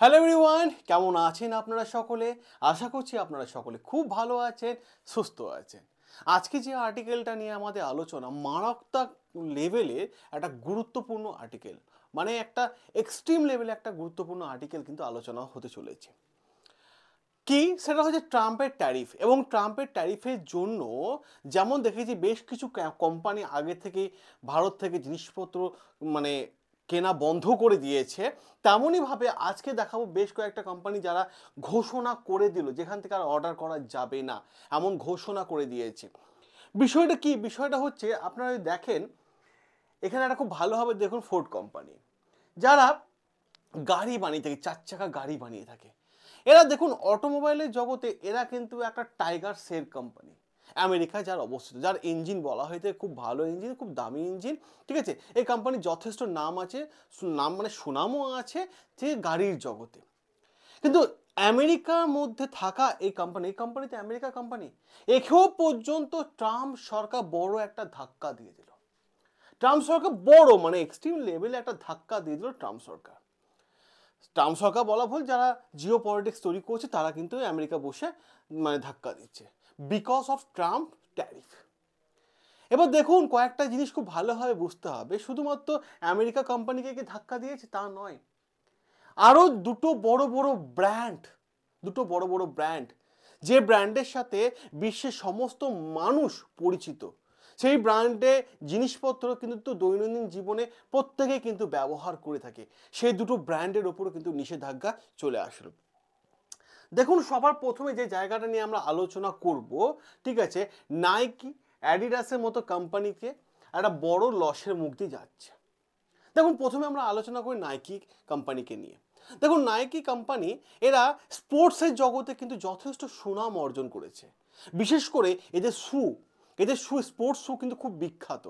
Hello everyone, কেমন আছেন আপনারা সকলে? আশা করছি আপনারা সকলে খুব ভালো আছেন, সুস্থ আছেন। আজকে যে আর্টিকেলটা নিয়ে আমাদের আলোচনা মারাত্মক লেভেলের একটা গুরুত্বপূর্ণ আর্টিকেল, মানে একটা এক্সট্রিম লেভেলে একটা গুরুত্বপূর্ণ আর্টিকেল কিন্তু আলোচনা হতে চলেছে। কি সেটা হচ্ছে ট্রাম্পের ট্যারিফ। এবং ট্রাম্পের ট্যারিফের জন্য যেমন দেখেছি বেশ কিছু কোম্পানি আগে থেকে ভারত থেকে জিনিসপত্র মানে কেনা বন্ধ করে দিয়েছে, তেমনইভাবে আজকে দেখাবো বেশ কয়েকটা কোম্পানি যারা ঘোষণা করে দিল যেখান থেকে আর অর্ডার করা যাবে না, এমন ঘোষণা করে দিয়েছে। বিষয়টা কি? বিষয়টা হচ্ছে আপনারা যদি দেখেন এখানে একটা খুব ভালোভাবে দেখুন, ফোর্ড কোম্পানি যারা গাড়ি বানিয়ে থাকে, চার চাকা গাড়ি বানিয়ে থাকে, এরা দেখুন অটোমোবাইলের জগতে এরা কিন্তু একটা টাইগার শের কোম্পানি, আমেরিকায় যার অবস্থিত, যার ইঞ্জিন বলা হয়ে থাকে খুব ভালো ইঞ্জিন, খুব দামি ইঞ্জিন। ঠিক আছে, এই কোম্পানির যথেষ্ট নাম আছে, নাম মানে সুনামও আছে যে গাড়ির জগতে। কিন্তু আমেরিকার মধ্যে থাকা এই কোম্পানিতে আমেরিকা কোম্পানি, এখেও পর্যন্ত ট্রাম্প সরকার বড় একটা ধাক্কা দিয়ে দিল। ট্রাম্প সরকার বড় মানে এক্সট্রিম লেভেলে একটা ধাক্কা দিয়ে দিল ট্রাম্প সরকার। ট্রাম্প সরকার বলা ভুল, যারা জিও পলিটিক্স তৈরি করছে তারা কিন্তু আমেরিকা বসে মানে ধাক্কা দিচ্ছে বিকজ অফ ট্রাম্প ট্যারিফ। এবার দেখুন কয়েকটা জিনিস খুব ভালোভাবে বুঝতে হবে, শুধুমাত্র আমেরিকা কোম্পানিকে কি ধাক্কা দিয়েছে তা নয়, আরও দুটো বড় বড় ব্র্যান্ড, যে ব্র্যান্ডের সাথে বিশ্বের সমস্ত মানুষ পরিচিত, সেই ব্র্যান্ডে জিনিসপত্র কিন্তু দৈনন্দিন জীবনে প্রত্যেকেই কিন্তু ব্যবহার করে থাকে, সেই দুটো ব্র্যান্ডের ওপরও কিন্তু নিষেধাজ্ঞা চলে আসলো। দেখুন সবার প্রথমে যে জায়গাটা নিয়ে আমরা আলোচনা করব, ঠিক আছে, নাইকি অ্যাডিডাসের মতো কোম্পানিকে একটা বড় লসের মুখ দিয়ে যাচ্ছে। দেখুন প্রথমে আমরা আলোচনা করি নাইকি কোম্পানিকে নিয়ে। দেখুন নাইকি কোম্পানি এরা স্পোর্টসের জগতে কিন্তু যথেষ্ট সুনাম অর্জন করেছে। বিশেষ করে এদের শু স্পোর্টস শু কিন্তু খুব বিখ্যাত,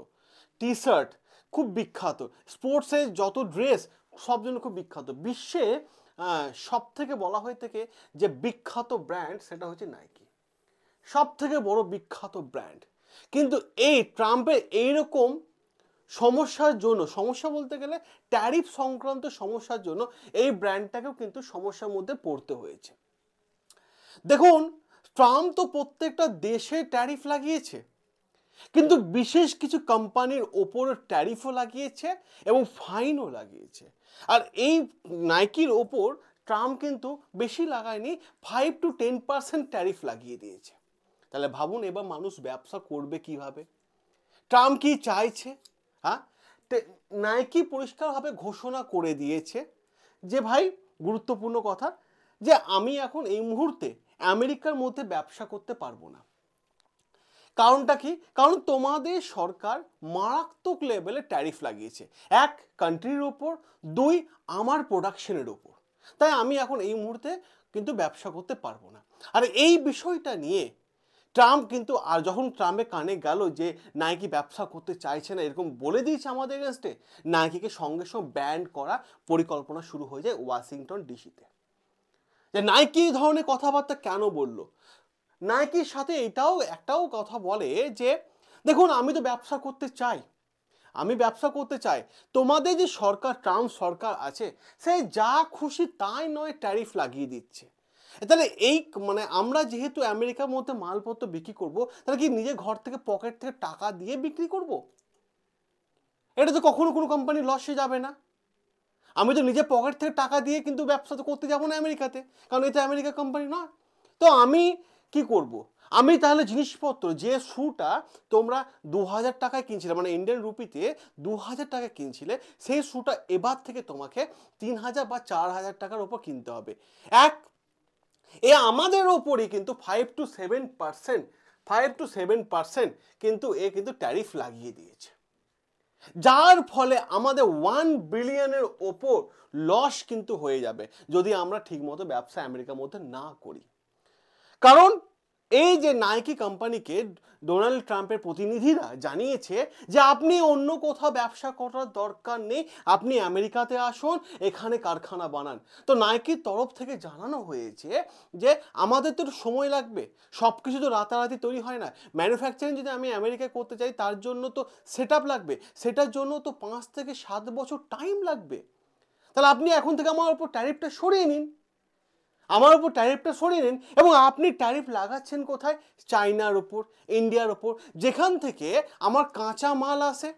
টি শার্ট খুব বিখ্যাত, স্পোর্টসের যত ড্রেস সব জন্য খুব বিখ্যাত। বিশ্বে সব থেকে বলা হয়ে থাকে যে বিখ্যাত ব্র্যান্ড সেটা হচ্ছে নাইকি, সব থেকে বড় বিখ্যাত ব্র্যান্ড। কিন্তু এই ট্রাম্পের এইরকম সমস্যার জন্য, সমস্যা বলতে গেলে ট্যারিফ সংক্রান্ত সমস্যার জন্য এই ব্র্যান্ডটাকেও কিন্তু সমস্যার মধ্যে পড়তে হয়েছে। দেখুন ট্রাম্প তো প্রত্যেকটা দেশে ট্যারিফ লাগিয়েছে, কিন্তু বিশেষ কিছু কোম্পানির ওপর ট্যারিফও লাগিয়েছে এবং ফাইনও লাগিয়েছে। আর এই নাইকির ওপর ট্রাম্প কিন্তু বেশি লাগায়নি, 5 to 10% ট্যারিফ লাগিয়ে দিয়েছে। তাহলে ভাবুন এবার মানুষ ব্যবসা করবে কিভাবে? ট্রাম্প কি চাইছে? হ্যাঁ, নাইকি পরিষ্কারভাবে ঘোষণা করে দিয়েছে যে ভাই, গুরুত্বপূর্ণ কথা, যে আমি এখন এই মুহূর্তে আমেরিকার মধ্যে ব্যবসা করতে পারবো না। কারণটা কি? কারণ তোমাদের সরকার মারাত্মক লেভেলে ট্যারিফ লাগিয়েছে, এক কান্ট্রির ওপর, দুই আমার প্রোডাকশনের ওপর, তাই আমি এখন এই মুহূর্তে কিন্তু ব্যবসা করতে পারবো না। আর এই বিষয়টা নিয়ে ট্রাম্প কিন্তু, আর যখন ট্রাম্পের কানে গেল যে নাইকি ব্যবসা করতে চাইছে না এরকম বলে দিয়েছে আমাদের এগেনস্টে, নাইকিকে সঙ্গে সঙ্গে ব্যান করা পরিকল্পনা শুরু হয়ে যায় ওয়াশিংটন ডিসিতে। যে নাইকি এই ধরনের কথাবার্তা কেন বললো? নাইকির সাথে একটাও কথা বলে যে দেখুন আমি তো ব্যবসা করতে চাই, তোমাদের যে সরকার, ট্রাম্প সরকার আছে, সে যা খুশি তাই নয় ট্যারিফ লাগিয়ে দিচ্ছে। তাহলে এই মানে আমরা যেহেতু আমেরিকার মধ্যে মালপত্র বিক্রি করব, তাহলে কি নিজে ঘর থেকে পকেট থেকে টাকা দিয়ে বিক্রি করব? এটা তো কখনো কোনো কোম্পানি লসে যাবে না। আমি তো নিজে পকেট থেকে টাকা দিয়ে কিন্তু ব্যবসা তো করতে যাবো না আমেরিকাতে, কারণ এটা আমেরিকা কোম্পানি নয়। তো আমি কি করব? আমি তাহলে জিনিসপত্র, যে শ্যুটা তোমরা 2000 টাকায় কিনছিলে, মানে ইন্ডিয়ান রুপিতে 2000 টাকায় কিনছিলে, সেই শ্যুটা এবার থেকে তোমাকে 3000 বা 4000 টাকার ওপর কিনতে হবে। এ আমাদের ওপরই কিন্তু 5 to 7% কিন্তু কিন্তু ট্যারিফ লাগিয়ে দিয়েছে, যার ফলে আমাদের 1 বিলিয়নের ওপর লস কিন্তু হয়ে যাবে যদি আমরা ঠিকমতো ব্যবসা আমেরিকার মধ্যে না করি। কারণ এই যে নাইকি কোম্পানিকে ডোনাল্ড ট্রাম্পের প্রতিনিধিরা জানিয়েছে যে আপনি অন্য কোথাও ব্যবসা করার দরকার নেই, আপনি আমেরিকাতে আসুন, এখানে কারখানা বানান। তো নাইকির তরফ থেকে জানানো হয়েছে যে আমাদের তো সময় লাগবে, সব কিছু তো রাতারাতি তৈরি হয় না, ম্যানুফ্যাকচারিং যদি আমি আমেরিকায় করতে চাই তার জন্য তো সেট লাগবে, সেটার জন্য তো 5 থেকে 7 বছর টাইম লাগবে। তাহলে আপনি এখন থেকে আমার উপর ট্যারিফটা সরিয়ে নিন, আমার উপর ট্যারিফটা সরিয়ে নিন। এবং আপনি ট্যারিফ লাগাচ্ছেন কোথায়? চায়নার ওপর, ইন্ডিয়ার ওপর, যেখান থেকে আমার কাঁচা মাল আসে।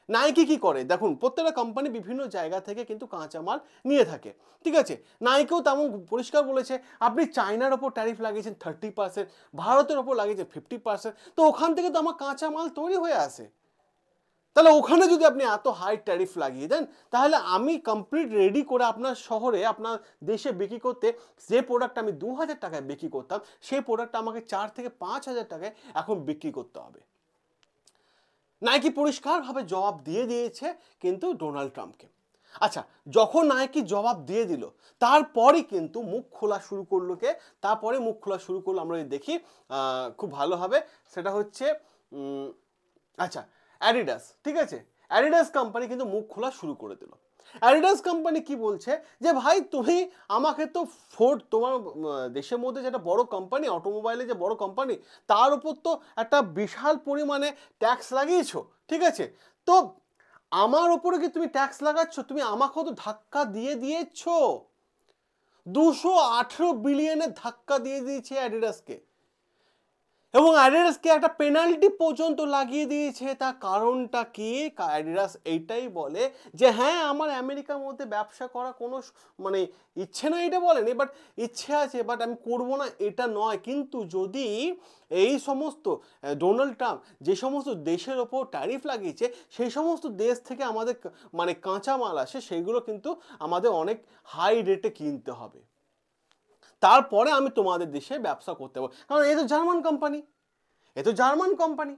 নাইকি কি করে দেখুন, প্রত্যেকটা কোম্পানি বিভিন্ন জায়গা থেকে কিন্তু কাঁচা মাল নিয়ে থাকে, ঠিক আছে? নাইকিও তেমন পরিষ্কার বলেছে, আপনি চায়নার ওপর ট্যারিফ লাগিয়েছেন 30%, ভারতের ওপর লাগিয়েছেন 50%, তো ওখান থেকে তো আমার কাঁচা মাল তৈরি হয়ে আসে। তাহলে ওখানে যদি আপনি এত হাই ট্যারিফ লাগিয়ে দেন, তাহলে আমি কমপ্লিট রেডি করে আপনার শহরে, আপনার দেশে বিক্রি করতে, যে প্রোডাক্ট আমি 2000 টাকায় বিক্রি করতাম, সেই প্রোডাক্টটা আমাকে 4 থেকে 5000 টাকায় এখন বিক্রি করতে হবে। নাইকি পরিষ্কারভাবে জবাব দিয়ে দিয়েছে কিন্তু ডোনাল্ড ট্রাম্পকে। আচ্ছা, যখন নাইকি জবাব দিয়ে দিল, তারপরে কিন্তু মুখ খোলা শুরু করলো কে? তারপরে মুখ খোলা শুরু করলো, আমরা যদি দেখি খুব ভালো হবে, সেটা হচ্ছে আচ্ছা অ্যাডিডাস, ঠিক আছে? অ্যাডিডাস কোম্পানি কিন্তু মুখ খোলা শুরু করে দিল। অ্যাডিডাস কোম্পানি কি বলছে যে ভাই তুমি আমাকে তো ফোর্ড, তোমার দেশের মধ্যে যেটা বড় কোম্পানি, অটোমোবাইলে যে বড় কোম্পানি, তার উপর তো একটা বিশাল পরিমাণে ট্যাক্স লাগিয়েছো, ঠিক আছে? তো আমার ওপরে কি তুমি ট্যাক্স লাগাচ্ছ? তুমি আমাকেও তো ধাক্কা দিয়ে দিয়েছো, 218 বিলিয়নের ধাক্কা দিয়ে দিয়েছে অ্যাডিডাসকে, এবং অ্যাডিডাসকে একটা পেনাল্টি পর্যন্ত লাগিয়ে দিয়েছে। তার কারণটা কি? অ্যাডিডাস এইটাই বলে যে হ্যাঁ, আমার আমেরিকার মধ্যে ব্যবসা করা কোনো মানে ইচ্ছে না, এটা বলেনি, বাট ইচ্ছে আছে, বাট আমি করবো না এটা নয়। কিন্তু যদি এই সমস্ত ডোনাল্ড ট্রাম্প যে সমস্ত দেশের ওপর ট্যারিফ লাগিয়েছে, সেই সমস্ত দেশ থেকে আমাদের মানে কাঁচা মাল আসে, সেইগুলো কিন্তু আমাদের অনেক হাই রেটে কিনতে হবে, তারপরে আমি তোমাদের দেশে ব্যবসা করতে পারবো। কারণ এ তো জার্মান কোম্পানি,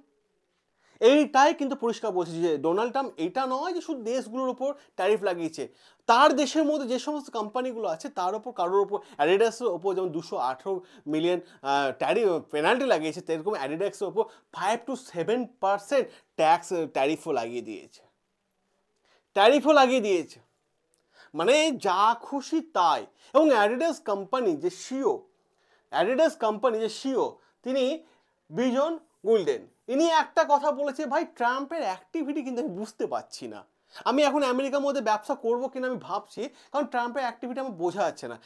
এইটাই কিন্তু পরিষ্কার বলছে যে ডোনাল্ড ট্রাম্প এটা নয় যে শুধু দেশগুলোর উপর ট্যারিফ লাগিয়েছে, তার দেশের মধ্যে যে সমস্ত কোম্পানিগুলো আছে তার উপর, কারোর উপর, অ্যাডিডাসের ওপর যেমন 218 মিলিয়ন ট্যারিফ পেনাল্টি লাগিয়েছে, সেরকম অ্যাডিডাসের ওপর 5 to 7% ট্যারিফও লাগিয়ে দিয়েছে, মানে যা খুশি তাই। এবং অ্যাডিডাস কোম্পানি যে সিও তিনি বিজন গোল্ডেন, ইনি একটা কথা বলেছে, ভাই ট্রাম্পের অ্যাক্টিভিটি কিন্তু আমি বুঝতে পারছি না, আমি এখন আমেরিকার মধ্যে ব্যবসা করবো কিনা আমি ভাবছি, কারণ ট্রাম্পের অ্যাক্টিভিটি আমার বোঝা যাচ্ছে না।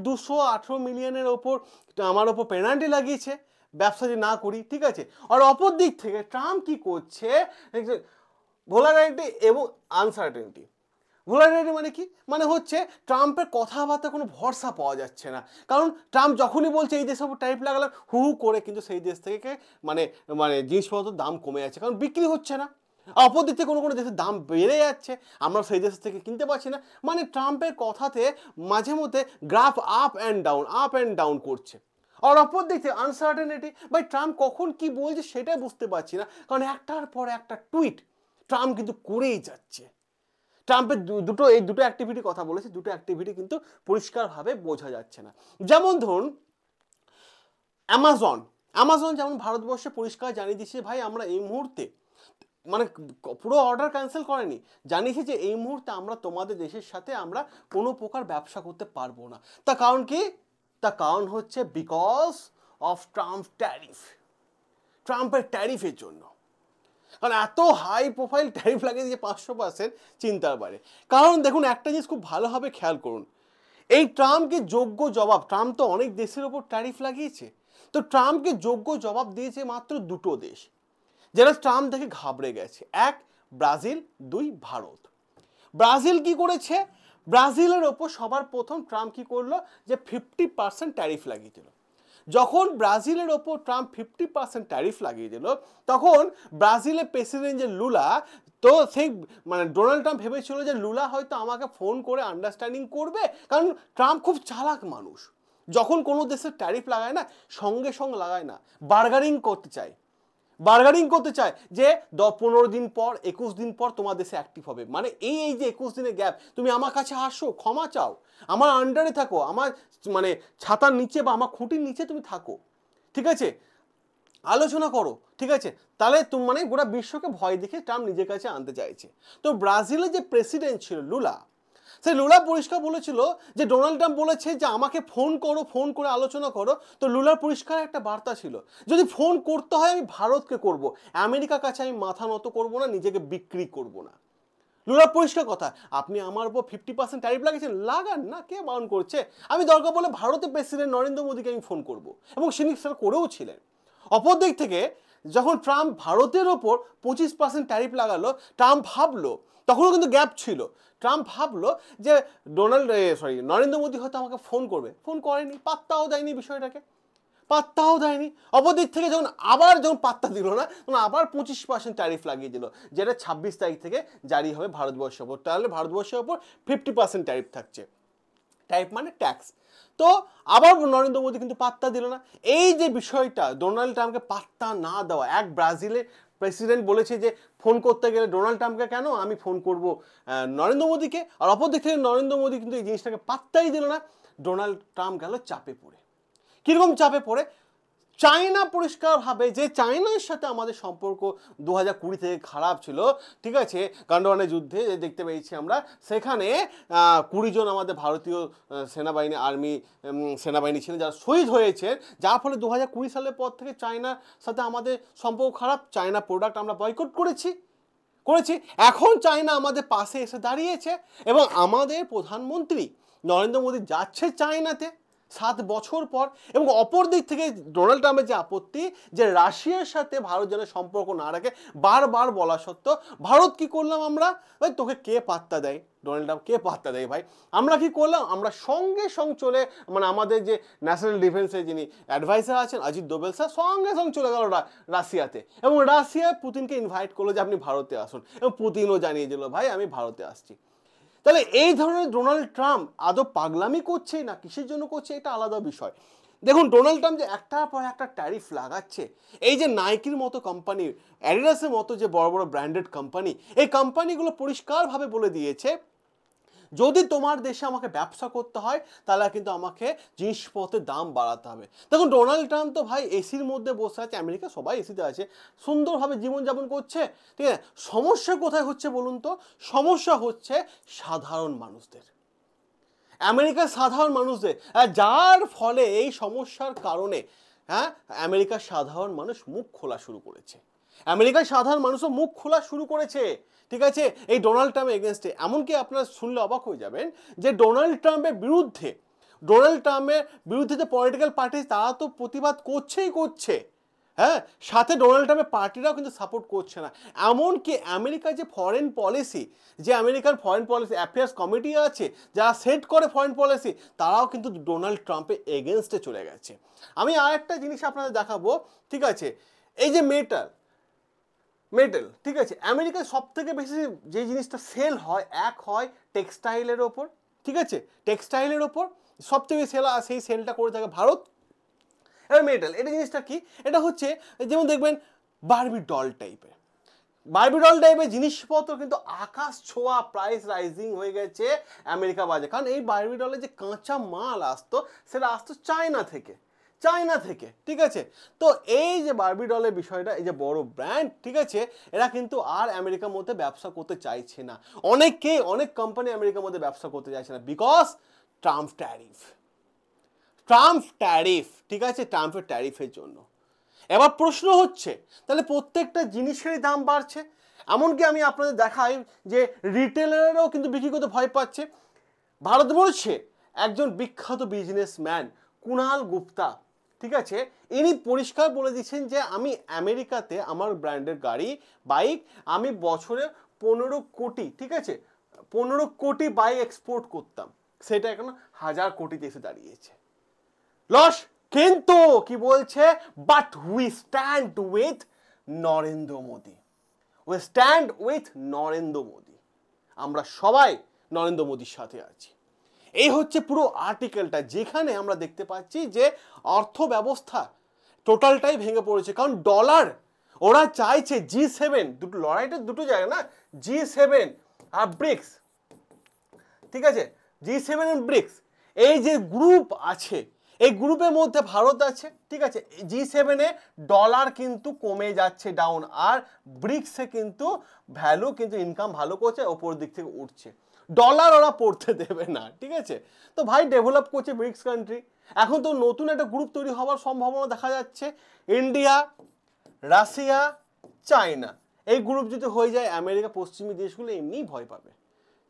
218 মিলিয়নের ওপর আমার ওপর পেনাল্টি লাগিয়েছে ব্যবসা যদি না করি, ঠিক আছে? আর অপর দিক থেকে ট্রাম্প কি করছে? ভোলারাইটি এবং আনসার্টেনিটি। ভোলারাইটি মানে কি? মানে হচ্ছে ট্রাম্পের কথাবার্তা কোনো ভরসা পাওয়া যাচ্ছে না, কারণ ট্রাম্প যখনই বলছে এই দেশের উপর ট্যারিফ লাগালাম, হু হু করে কিন্তু সেই দেশ থেকে মানে মানে জিনিসপত্রের দাম কমে যাচ্ছে, কারণ বিক্রি হচ্ছে না। অপর দিক থেকে কোনো দেশের দাম বেড়ে যাচ্ছে, আমরা সেই দেশ থেকে কিনতে পারছি না। মানে ট্রাম্পের কথাতে মাঝে মধ্যে গ্রাফ আপ অ্যান্ড ডাউন করছে। আর অপর দিক থেকে আনসার্টেনিটি, ভাই ট্রাম্প কখন কি বলছে সেটাই বুঝতে পারছি না, কারণ একটার পর একটা টুইট ট্রাম্প কিন্তু করেই যাচ্ছে। ট্রাম্পের এই দুটো অ্যাক্টিভিটি কথা বলেছে, দুটো অ্যাক্টিভিটি কিন্তু পরিষ্কারভাবে বোঝা যাচ্ছে না। যেমন ধরুন অ্যামাজন যেমন ভারতবর্ষে পরিষ্কার জানিয়ে দিচ্ছে, ভাই আমরা এই মুহূর্তে মানে পুরো অর্ডার ক্যান্সেল করেনি, জানিয়েছে যে এই মুহূর্তে আমরা তোমাদের দেশের সাথে আমরা কোনো প্রকার ব্যবসা করতে পারবো না। তার কারণ কি? তার কারণ হচ্ছে বিকজ অফ ট্রাম্পের ট্যারিফের জন্য। কারণ এত হাই প্রোফাইল ট্যারিফ লাগিয়ে দিয়েছে 500%, চিন্তার বাইরে। কারণ দেখুন একটা জিনিস খুব ভালোভাবে খেয়াল করুন, এই ট্রাম্পকে যোগ্য জবাব, ট্রাম্প তো অনেক দেশের ওপর ট্যারিফ লাগিয়েছে, তো ট্রাম্পকে যোগ্য জবাব দিয়েছে মাত্র দুটো দেশ, যারা ট্রাম্প দেখে ঘাবড়ে গেছে। এক ব্রাজিল, দুই ভারত। ব্রাজিল কি করেছে? ব্রাজিলের ওপর সবার প্রথম ট্রাম্প কি করলো যে 50% ট্যারিফ লাগিয়ে দিল। যখন ব্রাজিলের ওপর ট্রাম্প 50% ট্যারিফ লাগিয়ে দিল, তখন ব্রাজিলের প্রেসিডেন্ট যে লুলা, তো সেই মানে ডোনাল্ড ট্রাম্প ভেবেছিল যে লুলা হয়তো আমাকে ফোন করে আন্ডারস্ট্যান্ডিং করবে, কারণ ট্রাম্প খুব চালাক মানুষ, যখন কোনো দেশের ট্যারিফ লাগায় না সঙ্গে সঙ্গে লাগায় না, বার্গারিং করতে চায় যে 15 দিন পর 21 দিন পর তোমার দেশে অ্যাক্টিভ হবে। মানে এই যে 21 দিনের গ্যাপ, তুমি আমার কাছে আসো, ক্ষমা চাও, আমার আন্ডারে থাকো, আমার মানে ছাতার নিচে বা আমার খুঁটির নিচে তুমি থাকো, ঠিক আছে, আলোচনা করো, ঠিক আছে। তাহলে তুমি মানে গোটা বিশ্বকে ভয় দেখে ট্রাম্প নিজের কাছে আনতে চাইছে। তো ব্রাজিলের যে প্রেসিডেন্ট ছিল লুলা, সেই লুলা পরিষ্কার বলেছিল যে ডোনাল্ড ট্রাম্প বলেছে যে আমাকে ফোন করে আলোচনা করো। তো লুলার পরিষ্কার একটা বার্তা ছিল, যদি ফোন করতে হয় আমি ভারতকে করব, আমেরিকার কাছে আমি মাথা নত করব না, নিজেকে বিক্রি করব না। লুরা পরিষ্কার কথা, আপনি আমার উপর 50% ট্যারিফ লাগিয়েছেন, লাগান না, কে বারণ করছে? আমি দরকার বলে ভারতের প্রেসিডেন্ট নরেন্দ্র মোদীকে আমি ফোন করব, এবং তিনি সেটা করেও ছিলেন। অপর দিক থেকে যখন ট্রাম্প ভারতের ওপর 25% ট্যারিফ লাগালো, ট্রাম্প ভাবলো, তখনও কিন্তু গ্যাপ ছিল, ট্রাম্প ভাবলো যে নরেন্দ্র মোদী হয়তো আমাকে ফোন করবে, ফোন করেনি, পাত্তাও দেয়নি বিষয়টাকে, পাত্তাও দেয়নি। অপরদিক থেকে যখন পাত্তা দিল না, তখন আবার 25% ট্যারিফ লাগিয়ে দিল, যেটা 26 তারিখ থেকে জারি হবে ভারতবর্ষের ওপর। তাহলে ভারতবর্ষের ওপর 50% ট্যারিফ থাকছে। ট্যারিফ মানে ট্যাক্স। তো আবার নরেন্দ্র মোদী কিন্তু পাত্তা দিল না। এই যে বিষয়টা, ডোনাল্ড ট্রাম্পকে পাত্তা না দেওয়া, এক ব্রাজিলের প্রেসিডেন্ট বলেছে যে ফোন করতে গেলে ডোনাল্ড ট্রাম্পকে কেন, আমি ফোন করব নরেন্দ্র মোদীকে। আর অপর দিক থেকে নরেন্দ্র মোদী কিন্তু এই জিনিসটাকে পাত্তাই দিল না। ডোনাল্ড ট্রাম্প গেল চাপে পড়ে। কীরকম চাপে পড়ে? চায়না পরিষ্কারভাবে, যে চায়নার সাথে আমাদের সম্পর্ক 2020 থেকে খারাপ ছিল, ঠিক আছে, গান্ডোয়ানের যুদ্ধে দেখতে পেয়েছি আমরা, সেখানে 20 জন আমাদের ভারতীয় সেনাবাহিনী ছিলেন যারা শহীদ হয়েছেন, যার ফলে 2020 সালের পর থেকে চায়নার সাথে আমাদের সম্পর্ক খারাপ। চায়না প্রোডাক্ট আমরা বয়কট করেছি। এখন চায়না আমাদের পাশে এসে দাঁড়িয়েছে, এবং আমাদের প্রধানমন্ত্রী নরেন্দ্র মোদী যাচ্ছে চায়নাতে 7 বছর পর। এবং অপর দিক থেকে ডোনাল্ড ট্রাম্পের যে আপত্তি, যে রাশিয়ার সাথে ভারত যেন সম্পর্ক না রাখে, বারবার বলা সত্ত্বেও ভারত কি করলাম আমরা, ভাই তোকে কে পাত্তা দেয়? ডোনাল্ড ট্রাম্প কে পাত্তা দেয় ভাই? আমরা কি করলাম? আমরা সঙ্গে চলে, মানে আমাদের যে ন্যাশনাল ডিফেন্সের যিনি অ্যাডভাইসার আছেন অজিত দোবেল স্যার, সঙ্গে চলে গেল রাশিয়াতে, এবং রাশিয়া পুতিনকে ইনভাইট করলো যে আপনি ভারতে আসুন, এবং পুতিনও জানিয়ে দিল ভাই আমি ভারতে আসছি। তাহলে এই ধরনের ডোনাল্ড ট্রাম্প আদৌ পাগলামি করছে না কিসের জন্য করছে, এটা আলাদা বিষয়। দেখুন ডোনাল্ড ট্রাম্প যে একটার পর একটা ট্যারিফ লাগাচ্ছে, এই যে নাইকির মতো কোম্পানি, অ্যাডিডাসের মতো যে বড় বড় ব্র্যান্ডেড কোম্পানি, এই কোম্পানিগুলো পরিষ্কারভাবে বলে দিয়েছে যদি তোমার দেশে আমাকে ব্যবসা করতে হয় তাহলে কিন্তু আমাকে জিনিসপত্রের দাম বাড়াতে হবে। দেখুন ডোনাল্ড ট্রাম্প তো ভাই এসির মধ্যে বসে আছে, আমেরিকা সবাই এসিতে আছে, সুন্দরভাবে জীবনযাপন করছে, ঠিক আছে। সমস্যা কোথায় হচ্ছে বলুন তো? সমস্যা হচ্ছে সাধারণ মানুষদের, আমেরিকার সাধারণ মানুষদের, যার ফলে এই সমস্যার কারণে আমেরিকার সাধারণ মানুষ মুখ খোলা শুরু করেছে। আমেরিকার সাধারণ মানুষও মুখ খোলা শুরু করেছে, ঠিক আছে, এই ডোনাল্ড ট্রাম্পের এগেনস্টে। এমনকি আপনারা শুনলে অবাক হয়ে যাবেন যে ডোনাল্ড ট্রাম্পের বিরুদ্ধে যে পলিটিক্যাল পার্টি, তারা তো প্রতিবাদ করছে, হ্যাঁ, সাথে ডোনাল্ড ট্রাম্পের পার্টিরাও কিন্তু সাপোর্ট করছে না। এমনকি আমেরিকার যে ফরেন পলিসি, যে American foreign policy affairs committee আছে, যারা সেট করে ফরেন পলিসি, তারাও কিন্তু ডোনাল্ড ট্রাম্পের এগেনস্টে চলে গেছে। আমি আর একটা জিনিস আপনাদের দেখাবো, ঠিক আছে, এই যে মেটাল, ঠিক আছে, আমেরিকায় সব থেকে বেশি যে জিনিসটা সেল হয়, টেক্সটাইলের ওপর, ঠিক আছে, টেক্সটাইলের ওপর সব থেকে সেল, সেই সেলটা করে থাকে ভারত। এবার মেটাল, এটা জিনিসটা কি? এটা হচ্ছে যেমন দেখবেন বারবি ডল টাইপের জিনিসপত্র কিন্তু আকাশ ছোঁয়া প্রাইস রাইজিং হয়ে গেছে আমেরিকা বাজারে। কারণ এই বারবি ডলের যে কাঁচা মাল আসতো, সেটা আসতো চায়না থেকে, ঠিক আছে। তো এই যে বারবি ডলের বিষয়টা, এই যে বড় ব্র্যান্ড, ঠিক আছে, এরা কিন্তু আর আমেরিকার মধ্যে ব্যবসা করতে চাইছে না। অনেক কোম্পানি আমেরিকার মধ্যে ব্যবসা করতে চাইছে না, বিকজ ট্রাম্প ট্যারিফ, ঠিক আছে, ট্রাম্পের ট্যারিফের জন্য। এবার প্রশ্ন হচ্ছে, তাহলে প্রত্যেকটা জিনিসেরই দাম বাড়ছে। এমনকি আমি আপনাদের দেখাই যে রিটেলাররাও কিন্তু বিক্রি করতে ভয় পাচ্ছে। ভারতবর্ষে একজন বিখ্যাত বিজনেসম্যান কুণাল গুপ্তা, ঠিক আছে, ইনি পরিষ্কার বলে দিচ্ছেন যে আমি আমেরিকাতে আমার ব্র্যান্ডের গাড়ি, বাইক, আমি বছরে 15 কোটি, ঠিক আছে, 15 কোটি বাইক এক্সপোর্ট করতাম, সেটা এখন 1000 কোটিতে এসে দাঁড়িয়েছে। লস। কিন্তু কি বলছে? But we stand with Narendra Modi, আমরা সবাই নরেন্দ্র মোদীর সাথে আছি। এই হচ্ছে পুরো আর্টিকেলটা, যেখানে আমরা দেখতে পাচ্ছি যে অর্থ ব্যবস্থা টোটালটাই ভেঙে পড়েছে। কারণ ডলার, ওরা চাইছে G7, দুটো লড়াইটা দুটো জায়গা না, G7 আর ব্রিক্স, ঠিক আছে, G7 এন্ড ব্রিক্স, এই যে গ্রুপ আছে, এই গ্রুপের মধ্যে ভারত আছে, ঠিক আছে। G7 এ ডলার কিন্তু কমে যাচ্ছে, ডাউন, আর ব্রিক্সে কিন্তু ভ্যালু, কিন্তু ইনকাম ভালো করছে, ওপর দিক থেকে উঠছে। ডলার ওরা পড়তে দেবে না, ঠিক আছে। তো ভাই ডেভেলপ করছে ব্রিক্স কান্ট্রি। এখন তো নতুন একটা গ্রুপ তৈরি হওয়ার সম্ভাবনা দেখা যাচ্ছে, ইন্ডিয়া, রাশিয়া, চায়না, এই গ্রুপ যদি হয়ে যায় আমেরিকা পশ্চিমী দেশগুলো এমনিই ভয় পাবে।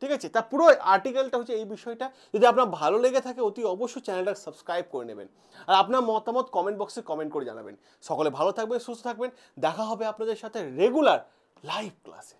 ঠিক আছে, তা পুরো আর্টিকেলটা হচ্ছে এই বিষয়টা। যদি আপনার ভালো লেগে থাকে অতি অবশ্যই চ্যানেলটা সাবস্ক্রাইব করে নেবেন, আর আপনার মতামত কমেন্ট বক্সে কমেন্ট করে জানাবেন। সকলে ভালো থাকবেন, সুস্থ থাকবেন, দেখা হবে আপনাদের সাথে রেগুলার লাইভ ক্লাসে।